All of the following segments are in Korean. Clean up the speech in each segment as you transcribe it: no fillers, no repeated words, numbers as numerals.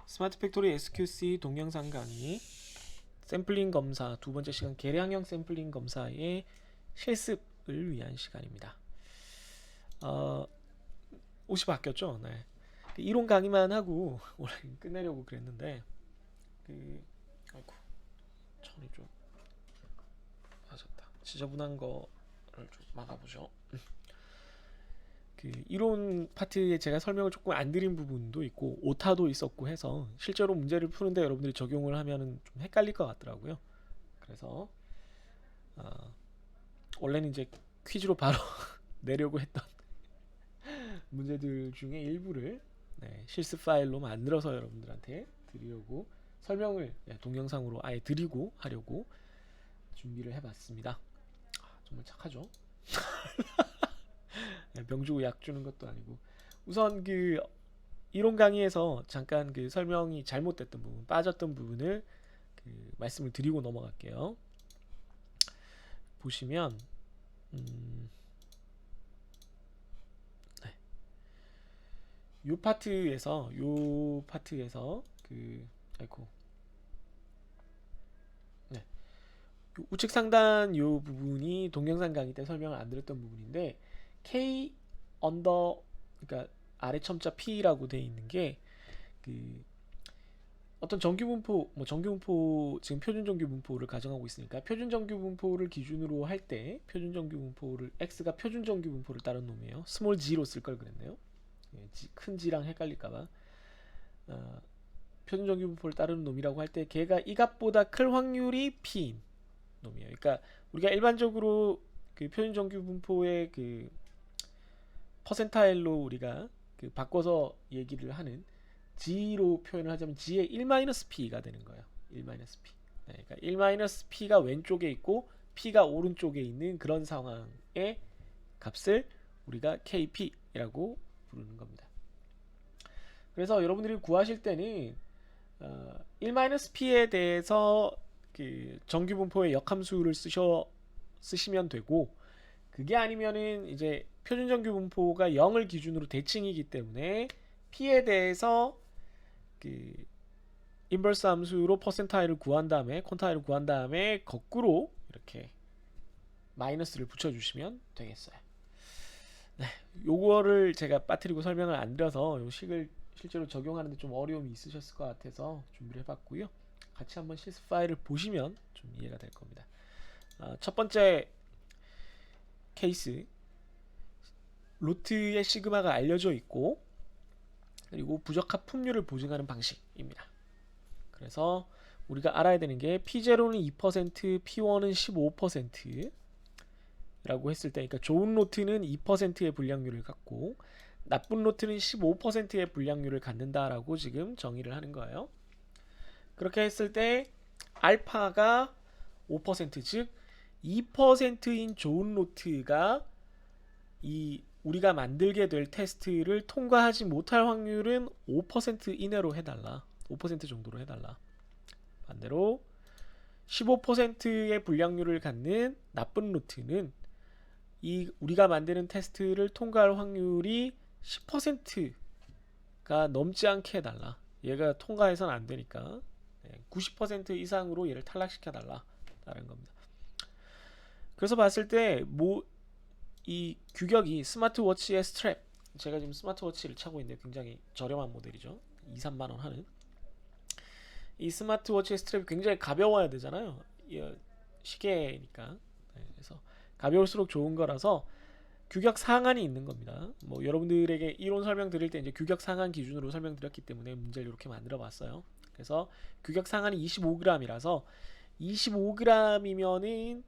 스마트 팩토리 SQC 동영상 강의 샘플링 검사 두 번째 시간 계량형 샘플링 검사의 실습을 위한 시간입니다. 어, 옷이 바뀌었죠? 네. 이론 강의만 하고 오늘 끝내려고 그랬는데 아이고 천이 좀 맞았다. 지저분한 거를 좀 막아보죠. 이론 파트에 제가 설명을 조금 안 드린 부분도 있고 오타도 있었고 해서 실제로 문제를 푸는데 여러분들이 적용을 하면은 좀 헷갈릴 것 같더라고요. 그래서 원래는 이제 퀴즈로 바로 내려고 했던 문제들 중에 일부를 실습 파일로 만들어서 여러분들한테 드리려고 설명을 동영상으로 아예 드리고 하려고 준비를 해봤습니다. 정말 착하죠? 병 주고 약 주는 것도 아니고 우선 이론 강의에서 잠깐 설명이 잘못됐던 부분, 빠졌던 부분을 말씀을 드리고 넘어갈게요. 보시면 요 파트에서 아이고 우측 상단 요 부분이 동영상 강의 때 설명을 안 드렸던 부분인데 K 언더 그러니까 아래 첨자 P라고 돼 있는 게 어떤 정규 분포 정규 분포 지금 표준 정규 분포를 가정하고 있으니까 표준 정규 분포를 기준으로 할 때 표준 정규 분포를 x가 표준 정규 분포를 따른 놈이에요. 스몰 g로 쓸 걸 그랬네요. 큰 g랑 헷갈릴까봐 표준 정규 분포를 따르는 놈이라고 할 때 걔가 이 값보다 클 확률이 p인 놈이에요. 그러니까 우리가 일반적으로 표준 정규 분포의 퍼센타일로 우리가 바꿔서 얘기를 하는 g로 표현을 하자면 g의 1-p가 되는 거예요. 1-p. 네, 그러니까 1-p가 왼쪽에 있고 p가 오른쪽에 있는 그런 상황의 값을 우리가 kp라고 부르는 겁니다. 그래서 여러분들이 구하실 때는 1-p에 대해서 정규분포의 역함수를 쓰시면 되고 그게 아니면은 이제 표준 정규 분포가 0을 기준으로 대칭이기 때문에 p에 대해서 인버스 함수로 퍼센타일을 구한 다음에 콘타일을 구한 다음에 거꾸로 이렇게 마이너스를 붙여주시면 되겠어요. 네, 요거를 제가 빠뜨리고 설명을 안 드려서 요 식을 실제로 적용하는데 좀 어려움이 있으셨을 것 같아서 준비를 해봤고요. 같이 한번 실습 파일을 보시면 좀 이해가 될 겁니다. 첫 번째 케이스 로트의 시그마가 알려져 있고 그리고 부적합 품률을 보증하는 방식입니다. 그래서 우리가 알아야 되는 게 P0는 2%, P1은 15% 라고 했을 때 그러니까 좋은 로트는 2%의 불량률을 갖고 나쁜 로트는 15%의 불량률을 갖는다라고 지금 정의를 하는 거예요. 그렇게 했을 때 알파가 5% 즉 2%인 좋은 로트가 우리가 만들게 될 테스트를 통과하지 못할 확률은 5% 이내로 해달라. 5% 정도로 해달라. 반대로 15%의 불량률을 갖는 나쁜 루트는 우리가 만드는 테스트를 통과할 확률이 10%가 넘지 않게 해달라. 얘가 통과해서는 안 되니까 90% 이상으로 얘를 탈락시켜달라. 라는 겁니다. 그래서 봤을 때 이 규격이 스마트워치의 스트랩 제가 지금 스마트워치를 차고 있는데 굉장히 저렴한 모델이죠. 2-3만원 하는 이 스마트워치의 스트랩이 굉장히 가벼워야 되잖아요. 시계니까. 그래서 가벼울수록 좋은 거라서 규격 상한이 있는 겁니다. 뭐 여러분들에게 이론 설명 드릴 때 이제 규격 상한 기준으로 설명드렸기 때문에 문제를 이렇게 만들어 봤어요. 그래서 규격 상한이 25g이라서 25g이면은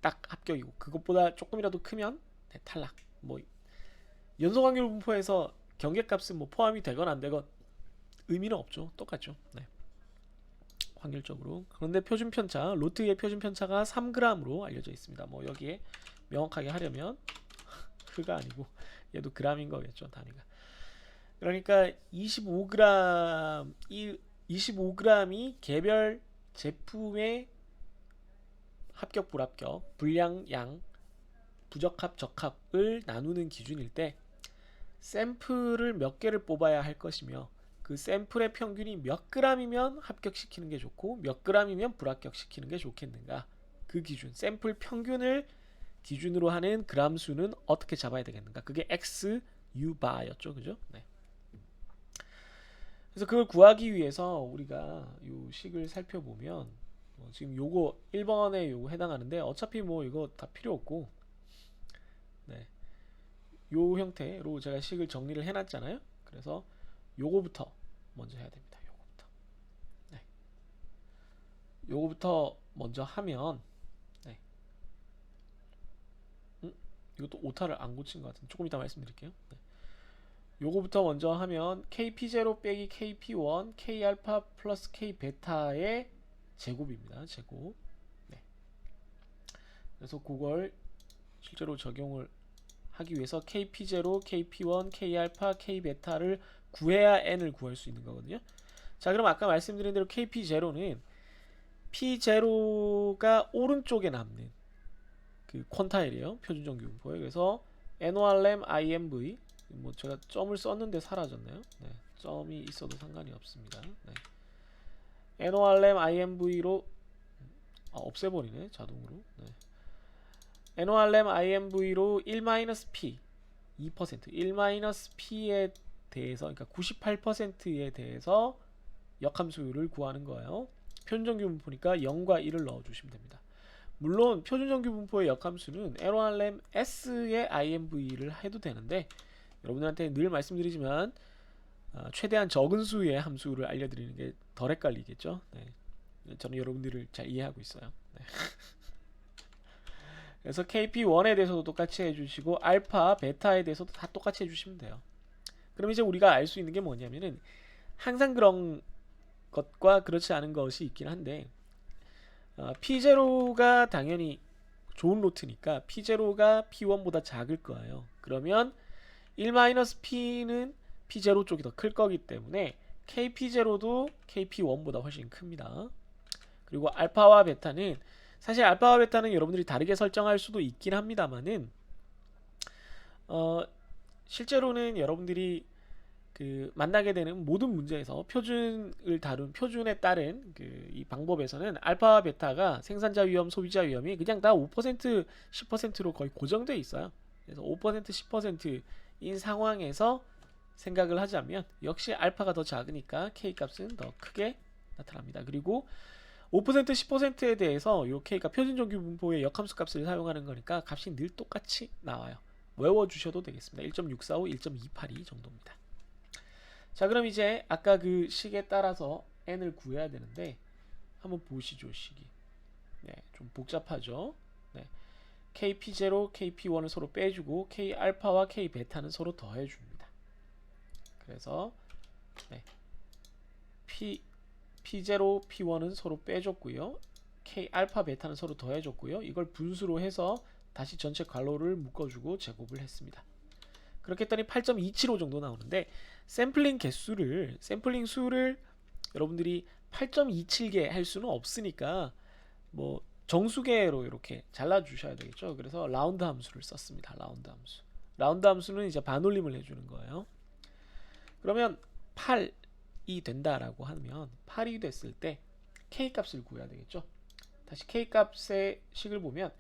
딱 합격이고 그것보다 조금이라도 크면 탈락. 뭐 연속 확률 분포에서 경계값은 뭐 포함이 되건 안 되건 의미는 없죠. 똑같죠. 네. 확률적으로. 그런데 표준 편차, 로트의 표준 편차가 3g으로 알려져 있습니다. 뭐 여기에 명확하게 하려면 그가 아니고 얘도 g인 거겠죠, 단위가. 그러니까 25g이 개별 제품의 합격, 불합격, 불량, 양, 부적합, 적합을 나누는 기준일 때 샘플을 몇 개를 뽑아야 할 것이며 그 샘플의 평균이 몇 g이면 합격시키는 게 좋고 몇 g이면 불합격시키는 게 좋겠는가, 그 기준, 샘플 평균을 기준으로 하는 그람 수는 어떻게 잡아야 되겠는가, 그게 x u bar였죠, 그죠? 네. 그래서 그걸 구하기 위해서 우리가 요 식을 살펴보면 지금 요거 1번에 요거 해당하는데 어차피 뭐 이거 다 필요 없고, 네, 요 형태로 제가 식을 정리를 해놨잖아요. 그래서 요거부터 먼저 해야 됩니다. 요거부터. 네. 요거부터 먼저 하면, 네. 이것도 오타를 안 고친 것 같은데 조금 이따 말씀드릴게요. 네. 요거부터 먼저 하면 kp0 빼기 kp1 k알파 플러스 k베타의 제곱입니다. 제곱. 네. 그래서 그걸 실제로 적용을 하기 위해서 kp0, kp1, k알파, k베타를 구해야 n을 구할 수 있는 거거든요. 자, 그럼 아까 말씀드린 대로 kp0는 p0가 오른쪽에 남는 그 퀀타일이에요. 표준정규분포에. 그래서 NORM IMV, 뭐 제가 점을 썼는데 사라졌네요. 네, 점이 있어도 상관이 없습니다. 네. NORM IMV로 없애버리네, 자동으로. 네. NORM IMV로 1-P 2% 1-P에 대해서, 그러니까 98%에 대해서 역함수율을 구하는 거예요. 표준정규분포니까 0과 1을 넣어주시면 됩니다. 물론 표준정규분포의 역함수는 NORM S의 IMV를 해도 되는데, 여러분들한테 늘 말씀드리지만 최대한 적은 수의 함수를 알려드리는 게 덜 헷갈리겠죠. 네. 저는 여러분들을 잘 이해하고 있어요. 네. 그래서 KP1에 대해서도 똑같이 해주시고 알파, 베타에 대해서도 다 똑같이 해주시면 돼요. 그럼 이제 우리가 알 수 있는 게 뭐냐면은, 항상 그런 것과 그렇지 않은 것이 있긴 한데, P0가 당연히 좋은 로트니까 P0가 P1보다 작을 거예요. 그러면 1-P는 P0 쪽이 더 클 거기 때문에 KP0도 KP1보다 훨씬 큽니다. 그리고 알파와 베타는, 사실 알파와 베타는 여러분들이 다르게 설정할 수도 있긴 합니다만은 실제로는 여러분들이 그 만나게 되는 모든 문제에서 표준을 다룬, 표준에 따른 이 방법에서는 알파와 베타가 생산자 위험, 소비자 위험이 그냥 다 5%, 10%로 거의 고정되어 있어요. 그래서 5%, 10%인 상황에서 생각을 하자면 역시 알파가 더 작으니까 K 값은 더 크게 나타납니다. 그리고 5%, 10%에 대해서 이 K가 표준정규분포의 역함수 값을 사용하는 거니까 값이 늘 똑같이 나와요. 외워주셔도 되겠습니다. 1.645, 1.282 정도입니다. 자, 그럼 이제 아까 그 식에 따라서 n을 구해야 되는데 한번 보시죠. 식이 좀 복잡하죠. KP0, KP1을 서로 빼주고 K알파와 K베타는 서로 더해줍니다. 그래서 P0, P1은 서로 빼줬고요. K알파, 베타는 서로 더해줬고요. 이걸 분수로 해서 다시 전체 괄호를 묶어주고 제곱을 했습니다. 그렇게 했더니 8.275 정도 나오는데, 샘플링 수를 여러분들이 8.27개 할 수는 없으니까 뭐 정수계로 이렇게 잘라 주셔야 되겠죠. 그래서 라운드 함수를 썼습니다. 라운드 함수는 이제 반올림을 해주는 거예요. 그러면 8이 된다라고 하면, 8이 됐을 때 K 값을 구해야 되겠죠. 다시 K 값의 식을 보면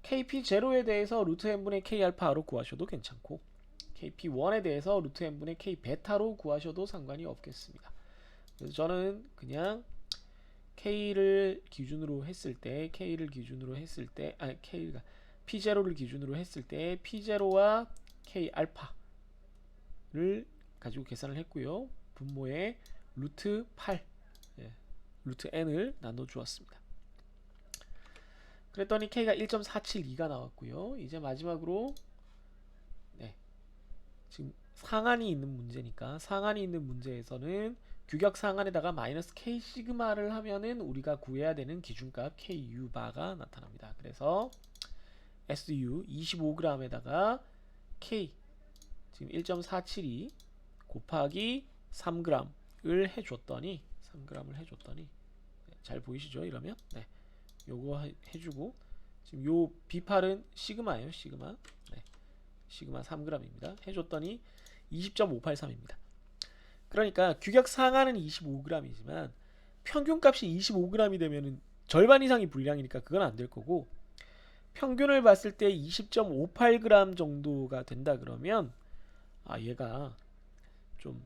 KP0에 대해서 루트 n분의 K 알파로 구하셔도 괜찮고, KP1에 대해서 루트 n분의 K 베타로 구하셔도 상관이 없겠습니다. 그래서 저는 그냥 K를 기준으로 했을 때, P0를 기준으로 했을 때 P0와 K 알파를 가지고 계산을 했고요. 분모에 루트 8, 루트 n을 나눠 주었습니다. 그랬더니 K가 1.472가 나왔고요. 이제 마지막으로 지금 상한이 있는 문제니까, 상한이 있는 문제에서는 규격 상한에다가 마이너스 K 시그마를 하면은 우리가 구해야 되는 기준값 KU 바가 나타납니다. 그래서 SU 25g에다가 K 지금 1.472 곱하기 3g을 해줬더니, 잘 보이시죠? 이러면 요거 해주고, 지금 요 B8은 시그마예요. 시그마 3g입니다. 해줬더니 20.583입니다. 그러니까 규격 상한은 25g이지만 평균값이 25g이 되면은 절반 이상이 불량이니까 그건 안 될 거고, 평균을 봤을 때 20.58g 정도가 된다 그러면 얘가 좀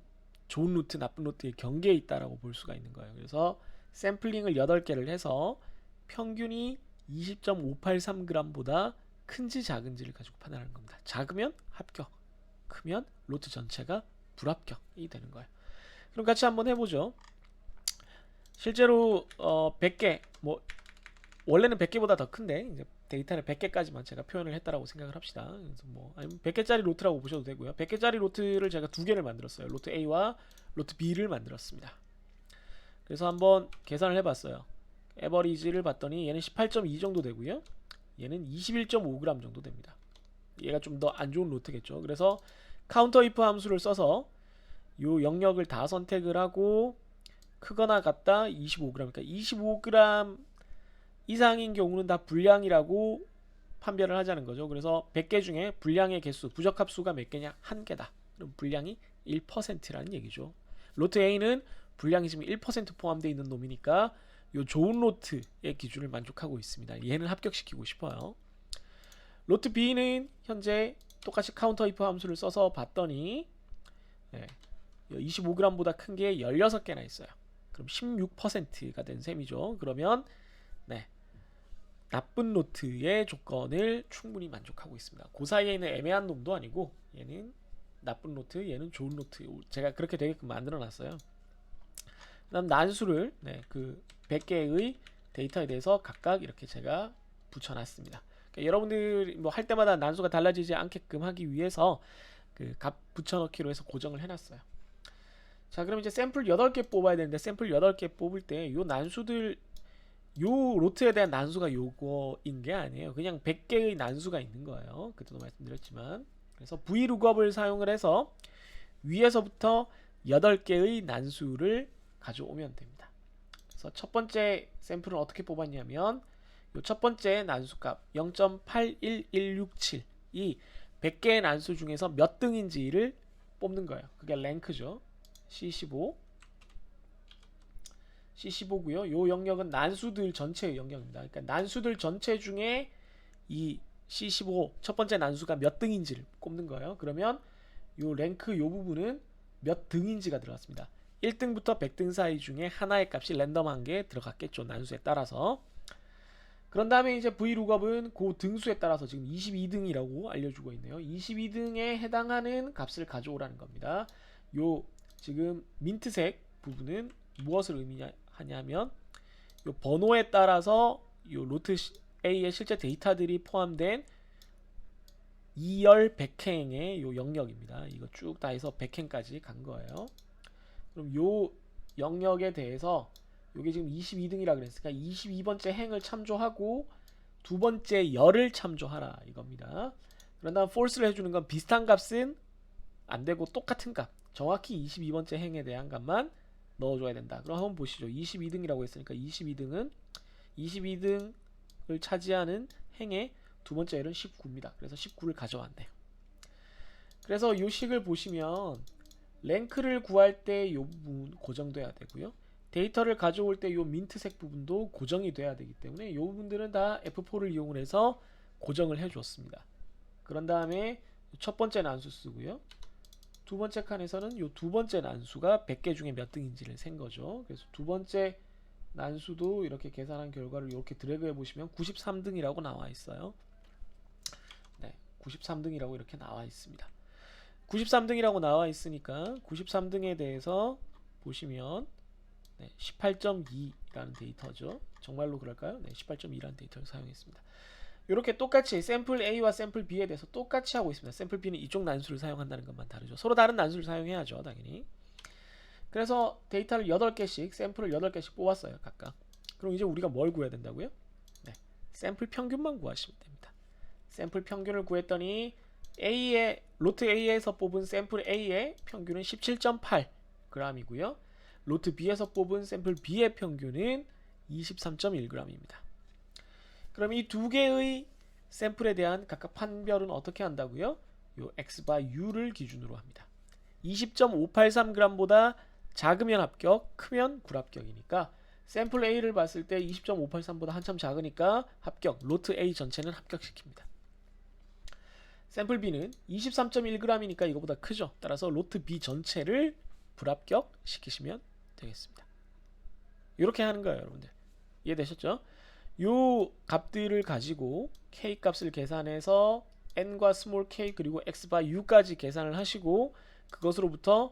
좋은 루트 나쁜 루트의 경계에 있다라고 볼 수가 있는 거예요. 그래서 샘플링을 8개를 해서 평균이 20.583g보다 큰지 작은지를 가지고 판단하는 겁니다. 작으면 합격, 크면 로트 전체가 불합격이 되는 거예요. 그럼 같이 한번 해보죠. 실제로 100개, 뭐 원래는 100개보다 더 큰데 이제 데이터를 100개까지만 제가 표현을 했다라고 생각을 합시다. 그래서 뭐 아니면 100개짜리 로트라고 보셔도 되고요. 100개짜리 로트를 제가 2개를 만들었어요. 로트 A와 로트 B를 만들었습니다. 그래서 한번 계산을 해봤어요. 에버리지를 봤더니 얘는 18.2 정도 되고요. 얘는 21.5g 정도 됩니다. 얘가 좀 더 안 좋은 로트겠죠. 그래서 카운터 if 함수를 써서 요 영역을 다 선택을 하고 크거나 같다 25g, 그러니까 25g 이상인 경우는 다 불량이라고 판별을 하자는 거죠. 그래서 100개 중에 불량의 개수, 부적합수가 몇 개냐? 1개다. 그럼 불량이 1%라는 얘기죠. 로트 A는 불량이 지금 1% 포함되어 있는 놈이니까 요 좋은 로트의 기준을 만족하고 있습니다. 얘는 합격시키고 싶어요. 로트 B는 현재 똑같이 카운터 if 함수를 써서 봤더니 25g보다 큰 게 16개나 있어요. 그럼 16%가 된 셈이죠. 그러면 나쁜 로트의 조건을 충분히 만족하고 있습니다. 그 사이에 있는 애매한 놈도 아니고 얘는 나쁜 로트, 얘는 좋은 로트. 제가 그렇게 되게끔 만들어 놨어요. 그다음 난수를 그 100개의 데이터에 대해서 각각 이렇게 제가 붙여놨습니다. 그러니까 여러분들이 뭐 할 때마다 난수가 달라지지 않게끔 하기 위해서 그 값 붙여넣기로 해서 고정을 해놨어요. 자, 그럼 이제 샘플 8개 뽑아야 되는데 샘플 8개 뽑을 때 요 난수들, 요 로트에 대한 난수가 요거인 게 아니에요. 그냥 100개의 난수가 있는 거예요. 그때도 말씀드렸지만. 그래서 vlookup을 사용을 해서 위에서부터 8개의 난수를 가져오면 됩니다. 그래서 첫 번째 샘플은 어떻게 뽑았냐면 요 첫 번째 난수값 0.81167, 이 100개의 난수 중에서 몇 등인지를 뽑는 거예요. 그게 랭크죠. C15고요. 요 영역은 난수들 전체의 영역입니다. 그러니까 난수들 전체 중에 이 C15 첫 번째 난수가 몇 등인지를 꼽는 거예요. 그러면 요 랭크 요 부분은 몇 등인지가 들어갔습니다. 1등부터 100등 사이 중에 하나의 값이 랜덤한 게 들어갔겠죠. 난수에 따라서. 그런 다음에 이제 vlookup은 그 등수에 따라서 지금 22등이라고 알려주고 있네요. 22등에 해당하는 값을 가져오라는 겁니다. 요 지금 민트색 부분은 무엇을 의미하냐면 요 번호에 따라서 요 로트 A의 실제 데이터들이 포함된 2열 100행의 요 영역입니다. 이거 쭉 다 해서 100행까지 간 거예요. 그럼 요 영역에 대해서 요게 지금 22등이라 그랬으니까 22번째 행을 참조하고 두 번째 열을 참조하라 이겁니다. 그런 다음 false를 해주는 건 비슷한 값은 안 되고 똑같은 값, 정확히 22번째 행에 대한 값만 넣어줘야 된다. 그럼 한번 보시죠. 22등이라고 했으니까 22등은 22등을 차지하는 행의 두 번째 열은 19입니다. 그래서 19를 가져왔네요. 그래서 이 식을 보시면 랭크를 구할 때 이 부분 고정돼야 되고요. 데이터를 가져올 때 이 민트색 부분도 고정이 돼야 되기 때문에 이 부분들은 다 F4를 이용을 해서 고정을 해주었습니다. 그런 다음에 첫 번째 난수 쓰고요. 두 번째 칸에서는 이 두 번째 난수가 100개 중에 몇 등인지를 센 거죠. 그래서 두 번째 난수도 이렇게 계산한 결과를 이렇게 드래그 해보시면 93등이라고 나와 있어요. 93등이라고 이렇게 나와 있습니다. 93등이라고 나와 있으니까 93등에 대해서 보시면 18.2라는 데이터죠. 정말로 그럴까요? 18.2라는 데이터를 사용했습니다. 이렇게 똑같이 샘플 A와 샘플 B에 대해서 똑같이 하고 있습니다. 샘플 B는 이쪽 난수를 사용한다는 것만 다르죠. 서로 다른 난수를 사용해야죠, 당연히. 그래서 데이터를 8개씩, 샘플을 8개씩 뽑았어요, 각각. 그럼 이제 우리가 뭘 구해야 된다고요? 샘플 평균만 구하시면 됩니다. 샘플 평균을 구했더니 로트 A에서 뽑은 샘플 A의 평균은 17.8g이고요. 로트 B에서 뽑은 샘플 B의 평균은 23.1g입니다. 그럼 이 두 개의 샘플에 대한 각각 판별은 어떻게 한다고요? 요 x by u를 기준으로 합니다. 20.583g보다 작으면 합격, 크면 불합격이니까 샘플 A를 봤을 때 20.583보다 한참 작으니까 합격, 로트 A 전체는 합격시킵니다. 샘플 B는 23.1g이니까 이거보다 크죠. 따라서 로트 B 전체를 불합격시키시면 되겠습니다. 이렇게 하는 거예요, 여러분들. 이해되셨죠? 요 값들을 가지고 K 값을 계산해서 N과 스몰 k 그리고 X바 U까지 계산을 하시고 그것으로부터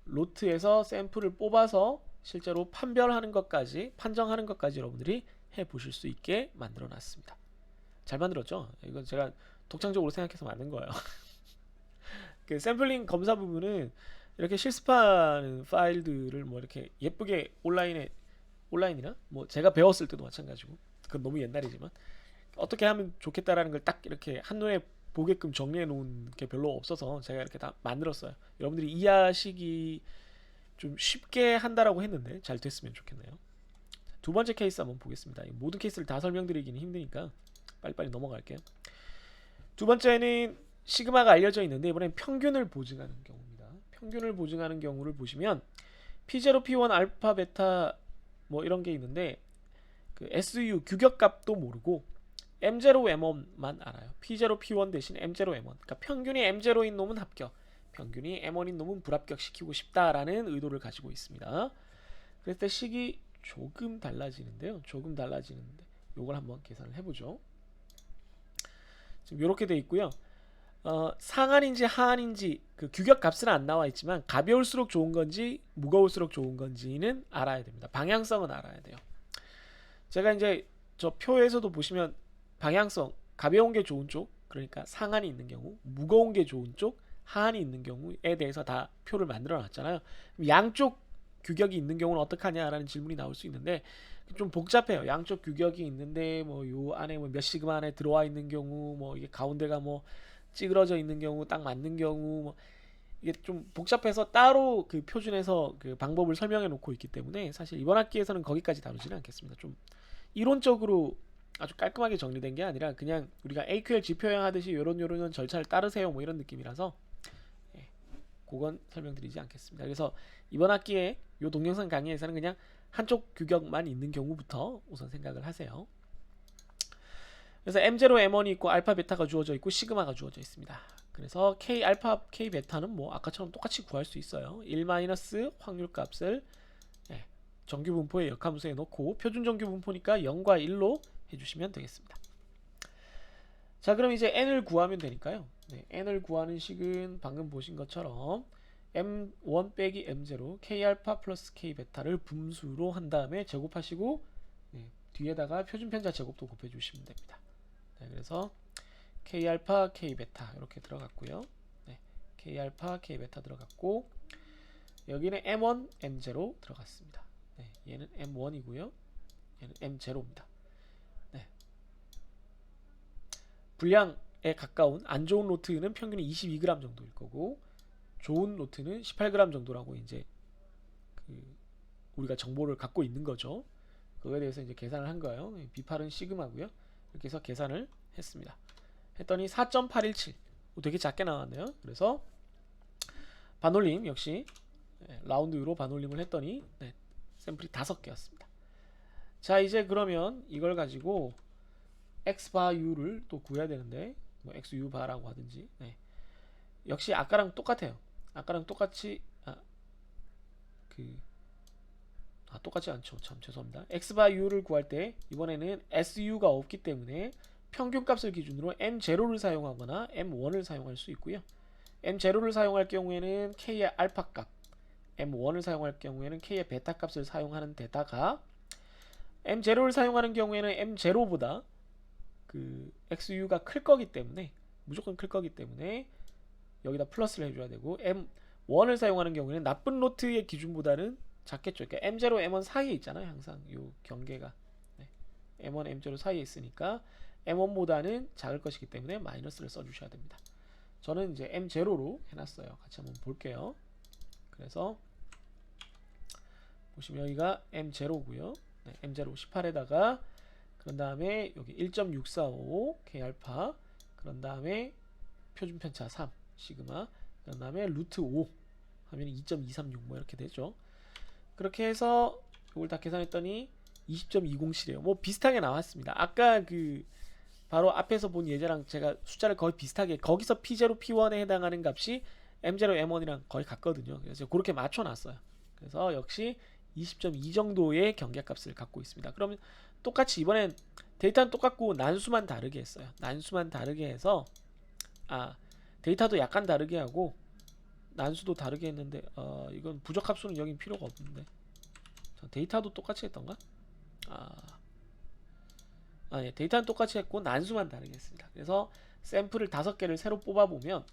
로트에서 샘플을 뽑아서 실제로 판별하는 것까지, 판정하는 것까지 여러분들이 해보실 수 있게 만들어 놨습니다. 잘 만들었죠? 이거 제가 독창적으로 생각해서 만든 거예요. 그 샘플링 검사 부분은 이렇게 실습하는 파일들을 뭐 이렇게 예쁘게 온라인이나 뭐 제가 배웠을 때도 마찬가지고, 그건 너무 옛날이지만 어떻게 하면 좋겠다라는 걸 딱 이렇게 한눈에 보게끔 정리해 놓은 게 별로 없어서 제가 이렇게 다 만들었어요. 여러분들이 이해하시기 좀 쉽게 한다라고 했는데 잘 됐으면 좋겠네요. 두 번째 케이스 한번 보겠습니다. 모든 케이스를 다 설명드리기는 힘드니까 빨리빨리 넘어갈게요. 두 번째는 시그마가 알려져 있는데 이번엔 평균을 보증하는 경우입니다. 평균을 보증하는 경우를 보시면 P0, P1, 알파, 베타 뭐 이런 게 있는데 그 SU 규격값도 모르고 M0, M1만 알아요. P0, P1 대신 M0, M1. 그러니까 평균이 M0인 놈은 합격, 평균이 M1인 놈은 불합격 시키고 싶다라는 의도를 가지고 있습니다. 그랬을 때 식이 조금 달라지는데요. 조금 달라지는데 요걸 한번 계산을 해보죠. 지금 이렇게 돼 있고요. 상한인지 하한인지 그 규격 값은 안 나와 있지만 가벼울수록 좋은 건지 무거울수록 좋은 건지는 알아야 됩니다. 방향성은 알아야 돼요. 제가 이제 저 표에서도 보시면 방향성, 가벼운 게 좋은 쪽, 그러니까 상한이 있는 경우, 무거운 게 좋은 쪽, 하한이 있는 경우에 대해서 다 표를 만들어 놨잖아요. 양쪽 규격이 있는 경우는 어떡하냐라는 질문이 나올 수 있는데 좀 복잡해요. 양쪽 규격이 있는데 뭐 요 안에 뭐 몇 시그마 안에 들어와 있는 경우, 뭐 이게 가운데가 뭐 찌그러져 있는 경우, 딱 맞는 경우, 뭐 이게 좀 복잡해서 따로 그 표준에서 그 방법을 설명해 놓고 있기 때문에 사실 이번 학기에서는 거기까지 다루지는 않겠습니다. 좀 이론적으로 아주 깔끔하게 정리된 게 아니라 그냥 우리가 AQL 지표형 하듯이 요런 절차를 따르세요 뭐 이런 느낌이라서 그건 설명드리지 않겠습니다. 그래서 이번 학기에 요 동영상 강의에서는 그냥 한쪽 규격만 있는 경우부터 우선 생각을 하세요. 그래서 M0, M1이 있고 알파, 베타가 주어져 있고 시그마가 주어져 있습니다. 그래서 K 알파, K 베타는 뭐 아까처럼 똑같이 구할 수 있어요. 1 마이너스 확률 값을 정규 분포의 역함수에 넣고 표준 정규 분포니까 0과 1로 해주시면 되겠습니다. 자, 그럼 이제 n을 구하면 되니까요. n을 구하는 식은 방금 보신 것처럼 m1 빼기 m0 k알파 플러스 k베타를 분수로 한 다음에 제곱하시고 뒤에다가 표준 편차 제곱도 곱해주시면 됩니다. 그래서 k알파 k베타 이렇게 들어갔고요. k알파 k베타 들어갔고 여기는 m1 m0 들어갔습니다. 얘는 m1이고요. 얘는 m0입니다. 분량에 가까운 안 좋은 로트는 평균이 22g 정도일 거고 좋은 로트는 18g 정도라고 이제 우리가 정보를 갖고 있는 거죠. 그거에 대해서 이제 계산을 한 거예요. B8은 시그마고요. 이렇게 해서 계산을 했습니다. 했더니 4.817 되게 작게 나왔네요. 그래서 반올림 역시 라운드로 반올림을 했더니 샘플이 5개였습니다. 자, 이제 그러면 이걸 가지고 X바 U를 또 구해야 되는데 뭐 XU 바라고 하든지 역시 아까랑 똑같아요. 아까랑 똑같이 똑같지 않죠. 참 죄송합니다. X바 U를 구할 때 이번에는 SU가 없기 때문에 평균값을 기준으로 M0를 사용하거나 M1을 사용할 수 있고요. M0를 사용할 경우에는 K의 알파 값, M1을 사용할 경우에는 K의 베타 값을 사용하는 데다가 M0를 사용하는 경우에는 M0보다 그 XU가 클 거기 때문에 무조건 클 거기 때문에 여기다 플러스를 해줘야 되고 M1을 사용하는 경우에는 나쁜 로트의 기준보다는 작겠죠. 그러니까 M0, M1 사이에 있잖아요. 항상 요 경계가 M1, M0 사이에 있으니까 M1보다는 작을 것이기 때문에 마이너스를 써주셔야 됩니다. 저는 이제 M0로 해놨어요. 같이 한번 볼게요. 그래서 보시면 여기가 M0고요. M0 18에다가 그런 다음에 여기 1.645 K알파, 그런 다음에 표준 편차 3 시그마, 그런 다음에 루트 5 하면 2.236 뭐 이렇게 되죠. 그렇게 해서 이걸 다 계산했더니 20.207이에요. 뭐 비슷하게 나왔습니다. 아까 그 바로 앞에서 본 예제랑 제가 숫자를 거의 비슷하게, 거기서 P0, P1에 해당하는 값이 M0, M1이랑 거의 같거든요. 그래서 그렇게 맞춰놨어요. 그래서 역시 20.2 정도의 경계값을 갖고 있습니다. 그러면 똑같이 이번엔 데이터는 똑같고 난수만 다르게 했어요. 난수만 다르게 해서 데이터도 약간 다르게 하고 난수도 다르게 했는데 이건 부적합수는 여긴 필요가 없는데, 데이터도 똑같이 했던가? 예, 데이터는 똑같이 했고 난수만 다르게 했습니다. 그래서 샘플을 5개를 새로 뽑아보면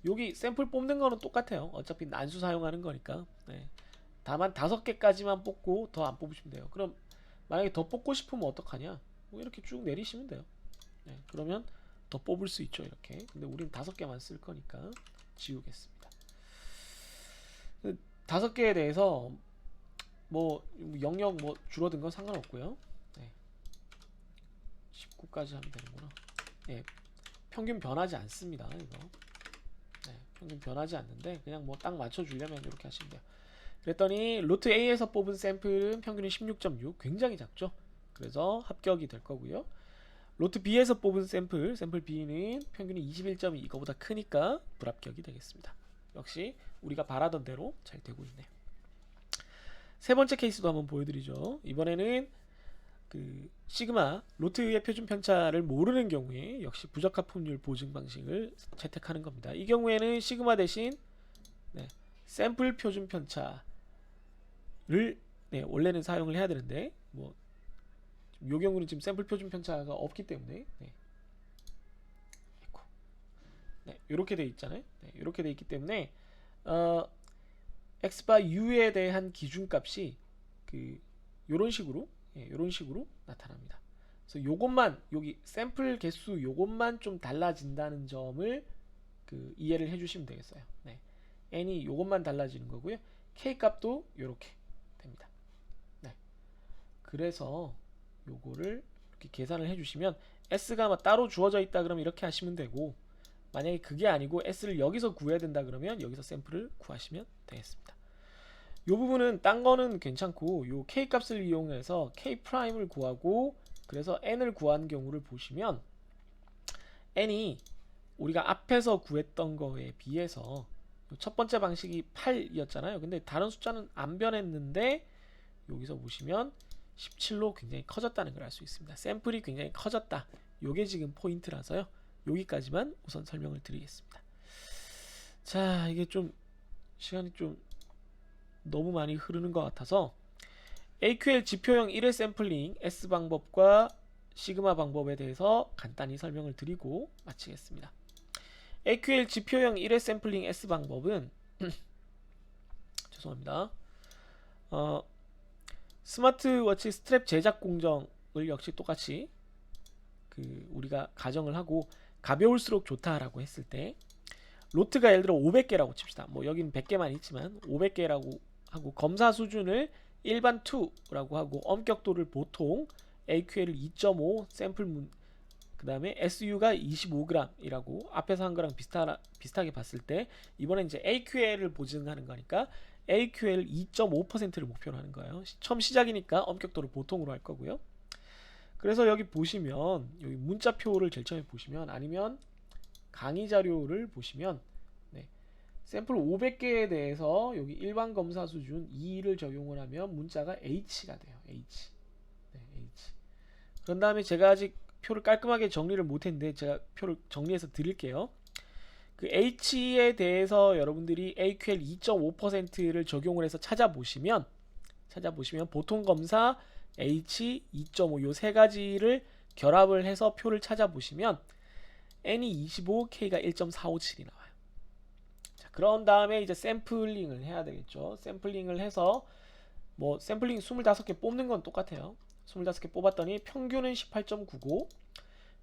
여기 샘플 뽑는 거는 똑같아요. 어차피 난수 사용하는 거니까. 네. 다만 5개까지만 뽑고 더 안 뽑으시면 돼요. 그럼 만약에 더 뽑고 싶으면 어떡하냐? 뭐 이렇게 쭉 내리시면 돼요. 네. 그러면 더 뽑을 수 있죠, 이렇게. 근데 우린 5개만 쓸 거니까 지우겠습니다. 5개에 대해서 뭐 영역 뭐 줄어든 건 상관없고요. 네. 19까지 하면 되는구나. 네. 평균 변하지 않습니다, 이거. 네. 평균 변하지 않는데 그냥 뭐 딱 맞춰주려면 이렇게 하시면 돼요. 그랬더니 로트 A에서 뽑은 샘플은 평균이 16.6, 굉장히 작죠. 그래서 합격이 될 거고요. 로트 B에서 뽑은 샘플 B는 평균이 21.2, 이거보다 크니까 불합격이 되겠습니다. 역시 우리가 바라던 대로 잘 되고 있네요. 세 번째 케이스도 한번 보여드리죠. 이번에는 그 시그마 로트의 표준 편차를 모르는 경우에 역시 부적합품률 보증 방식을 채택하는 겁니다. 이 경우에는 시그마 대신 샘플 표준 편차를 원래는 사용을 해야 되는데 뭐 이 경우는 지금 샘플 표준 편차가 없기 때문에 이렇게 돼 있잖아요. 이렇게 돼 있기 때문에 x바 u에 대한 기준값이 요런 식으로 나타납니다. 그래서 요것만, 여기 샘플 개수 요것만 좀 달라진다는 점을 이해를 해주시면 되겠어요. n이 요것만 달라지는 거고요. k 값도 요렇게 됩니다. 그래서 요거를 이렇게 계산을 해주시면 s가 따로 주어져 있다 그러면 이렇게 하시면 되고, 만약에 그게 아니고 s를 여기서 구해야 된다 그러면 여기서 샘플을 구하시면 되겠습니다. 요 부분은 딴 거는 괜찮고 요 k 값을 이용해서 k 프라임을 구하고 그래서 n을 구한 경우를 보시면 n이 우리가 앞에서 구했던 거에 비해서 첫 번째 방식이 8이었잖아요. 근데 다른 숫자는 안 변했는데 여기서 보시면 17로 굉장히 커졌다는 걸 알 수 있습니다. 샘플이 굉장히 커졌다. 요게 지금 포인트라서요. 여기까지만 우선 설명을 드리겠습니다. 자, 이게 좀 시간이 좀 너무 많이 흐르는 것 같아서 AQL 지표형 1회 샘플링 S 방법과 시그마 방법에 대해서 간단히 설명을 드리고 마치겠습니다. AQL 지표형 1회 샘플링 S 방법은 죄송합니다. 스마트워치 스트랩 제작 공정을 역시 똑같이 우리가 가정을 하고 가벼울수록 좋다라고 했을 때 로트가 예를 들어 500개라고 칩시다. 뭐 여기는 100개만 있지만 500개라고 하고 검사 수준을 일반 2라고 하고 엄격도를 보통 AQL을 2.5 샘플 그 다음에 SU가 25g이라고 앞에서 한 거랑 비슷하게 봤을 때 이번엔 이제 AQL을 보증하는 거니까 AQL 2.5%를 목표로 하는 거예요. 처음 시작이니까 엄격도를 보통으로 할 거고요. 그래서 여기 보시면 여기 문자표를 제일 처음에 보시면 아니면 강의 자료를 보시면 샘플 500개에 대해서 여기 일반 검사 수준 2를 적용을 하면 문자가 H가 돼요. H. H. 그런 다음에 제가 아직 표를 깔끔하게 정리를 못했는데 제가 표를 정리해서 드릴게요. 그 H에 대해서 여러분들이 AQL 2.5%를 적용을 해서 찾아보시면 보통 검사 H 2.5 요 세 가지를 결합을 해서 표를 찾아보시면 N이 25, K가 1.457이 나와요. 자, 그런 다음에 이제 샘플링을 해야 되겠죠. 샘플링을 해서 뭐 샘플링 25개 뽑는 건 똑같아요. 25개 뽑았더니 평균은 18.99,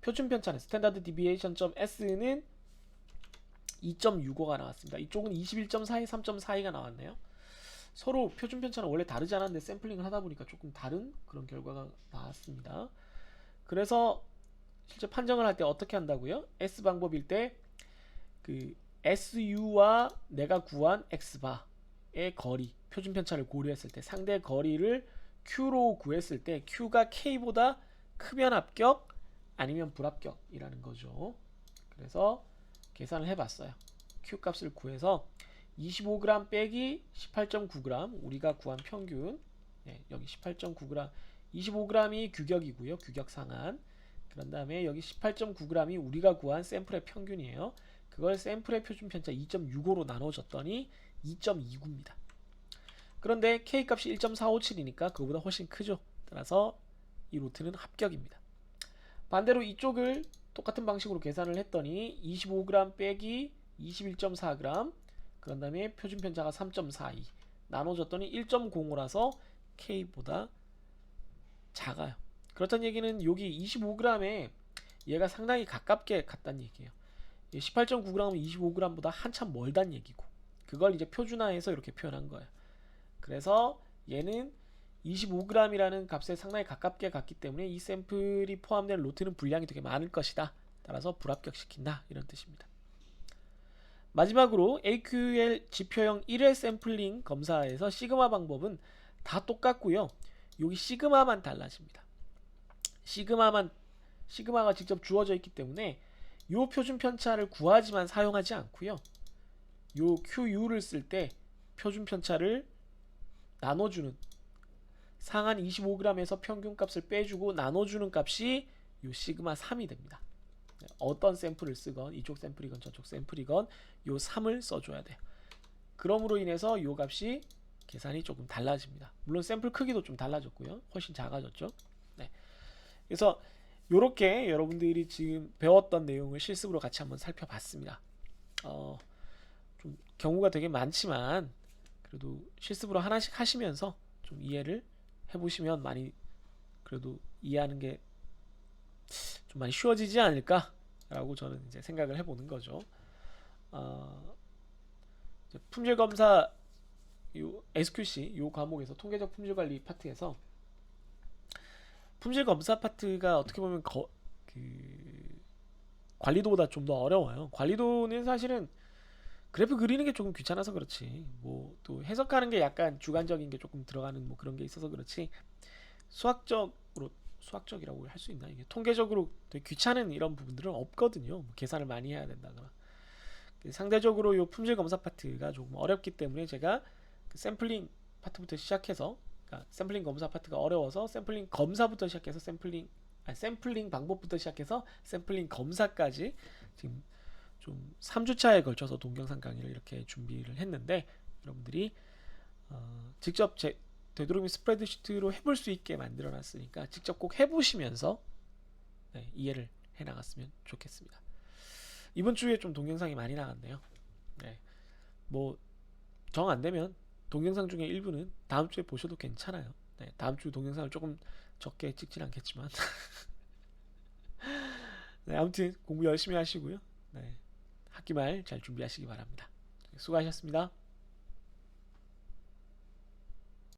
표준 편차는 스탠다드 디비에이션 S는 2.65가 나왔습니다. 이쪽은 21.42, 3.42가 나왔네요. 서로 표준 편차는 원래 다르지 않았는데 샘플링을 하다 보니까 조금 다른 그런 결과가 나왔습니다. 그래서 실제 판정을 할 때 어떻게 한다고요? S 방법일 때 SU와 내가 구한 X바 거리, 표준 편차를 고려했을 때 상대 거리를 Q로 구했을 때 Q가 K보다 크면 합격 아니면 불합격이라는 거죠. 그래서 계산을 해봤어요. Q 값을 구해서 25g 빼기 18.9g 우리가 구한 평균, 여기 18.9g 25g이 규격이고요. 규격 상한. 그런 다음에 여기 18.9g이 우리가 구한 샘플의 평균이에요. 그걸 샘플의 표준 편차 2.65로 나눠줬더니 2.29입니다. 그런데 K 값이 1.457이니까 그거보다 훨씬 크죠. 따라서 이 루트는 합격입니다. 반대로 이쪽을 똑같은 방식으로 계산을 했더니 25g 빼기 21.4g 그런 다음에 표준 편차가 3.42 나눠줬더니 1.05라서 K보다 작아요. 그렇다는 얘기는 여기 25g에 얘가 상당히 가깝게 갔다는 얘기예요. 18.9g은 25g보다 한참 멀다는 얘기고 그걸 이제 표준화해서 이렇게 표현한 거예요. 그래서 얘는 25g이라는 값에 상당히 가깝게 갔기 때문에 이 샘플이 포함된 로트는 분량이 되게 많을 것이다. 따라서 불합격시킨다 이런 뜻입니다. 마지막으로 AQL 지표형 1회 샘플링 검사에서 시그마 방법은 다 똑같고요. 여기 시그마만 달라집니다. 시그마가 직접 주어져 있기 때문에 요 표준 편차를 구하지만 사용하지 않고요. 요 QU를 쓸 때 표준 편차를 나눠주는 상한 25g에서 평균값을 빼주고 나눠주는 값이 요 시그마 3이 됩니다. 어떤 샘플을 쓰건 이쪽 샘플이건 저쪽 샘플이건 요 3을 써줘야 돼요. 그럼으로 인해서 요 값이 계산이 조금 달라집니다. 물론 샘플 크기도 좀 달라졌고요. 훨씬 작아졌죠. 네. 그래서 요렇게 여러분들이 지금 배웠던 내용을 실습으로 같이 한번 살펴봤습니다. 좀 경우가 되게 많지만 그래도 실습으로 하나씩 하시면서 좀 이해를 해보시면 많이 그래도 이해하는 게 좀 많이 쉬워지지 않을까라고 저는 이제 생각을 해보는 거죠. 품질 검사 요 SQC 요 과목에서 통계적 품질 관리 파트에서 품질 검사 파트가 어떻게 보면 관리도보다 좀 더 어려워요. 관리도는 사실은 그래프 그리는 게 조금 귀찮아서 그렇지 뭐 또 해석하는 게 약간 주관적인 게 조금 들어가는 뭐 그런 게 있어서 그렇지 수학적이라고 할 수 있나 이게 통계적으로 되게 귀찮은 이런 부분들은 없거든요. 뭐 계산을 많이 해야 된다거나 상대적으로 이 품질 검사 파트가 조금 어렵기 때문에 제가 그 샘플링 파트부터 시작해서 그러니까 샘플링 검사 파트가 어려워서 샘플링 검사부터 시작해서 샘플링 방법부터 시작해서 샘플링 검사까지 지금 좀 3주차에 걸쳐서 동영상 강의를 이렇게 준비를 했는데 여러분들이 직접 되도록이면 스프레드시트로 해볼 수 있게 만들어 놨으니까 직접 꼭 해보시면서 이해를 해나갔으면 좋겠습니다. 이번 주에 좀 동영상이 많이 나갔네요. 뭐 정 안되면 동영상 중에 일부는 다음 주에 보셔도 괜찮아요. 다음 주 동영상을 조금 적게 찍진 않겠지만 아무튼 공부 열심히 하시고요. 학기 말 잘 준비하시기 바랍니다. 수고하셨습니다.